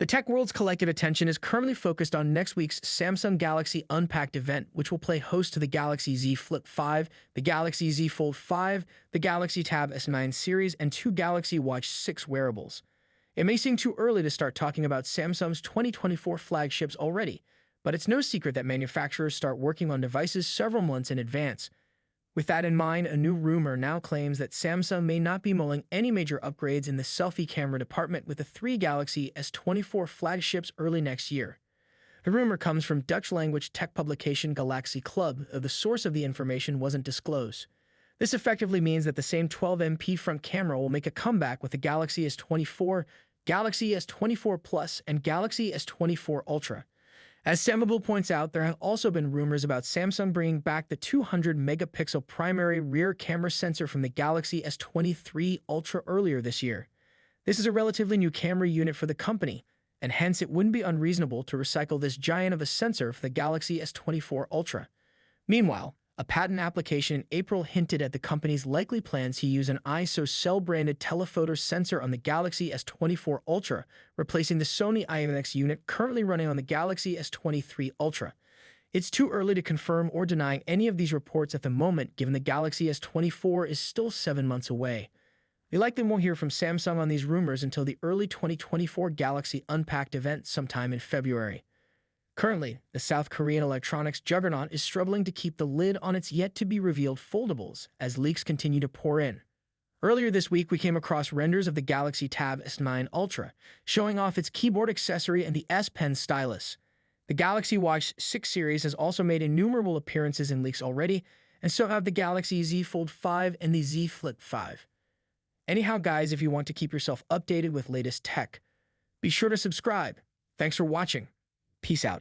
The tech world's collective attention is currently focused on next week's Samsung Galaxy Unpacked event, which will play host to the Galaxy Z Flip 5, the Galaxy Z Fold 5, the Galaxy Tab S9 series, and two Galaxy Watch 6 wearables. It may seem too early to start talking about Samsung's 2024 flagships already, but it's no secret that manufacturers start working on devices several months in advance. With that in mind, a new rumor now claims that Samsung may not be mulling any major upgrades in the selfie camera department with the three Galaxy S24 flagships early next year. The rumor comes from Dutch-language tech publication Galaxy Club, though the source of the information wasn't disclosed. This effectively means that the same 12MP front camera will make a comeback with the Galaxy S24, Galaxy S24 Plus, and Galaxy S24 Ultra. As Samable points out, there have also been rumors about Samsung bringing back the 200-megapixel primary rear camera sensor from the Galaxy S23 Ultra earlier this year. This is a relatively new camera unit for the company, and hence it wouldn't be unreasonable to recycle this giant of a sensor for the Galaxy S24 Ultra. Meanwhile, a patent application in April hinted at the company's likely plans to use an ISO cell-branded telephoto sensor on the Galaxy S24 Ultra, replacing the Sony IMX unit currently running on the Galaxy S23 Ultra. It's too early to confirm or deny any of these reports at the moment, given the Galaxy S24 is still 7 months away. We likely won't hear from Samsung on these rumors until the early 2024 Galaxy Unpacked event sometime in February. Currently, the South Korean electronics juggernaut is struggling to keep the lid on its yet-to-be-revealed foldables as leaks continue to pour in. Earlier this week, we came across renders of the Galaxy Tab S9 Ultra, showing off its keyboard accessory and the S Pen stylus. The Galaxy Watch 6 series has also made innumerable appearances in leaks already, and so have the Galaxy Z Fold 5 and the Z Flip 5. Anyhow, guys, if you want to keep yourself updated with latest tech, be sure to subscribe. Thanks for watching. Peace out.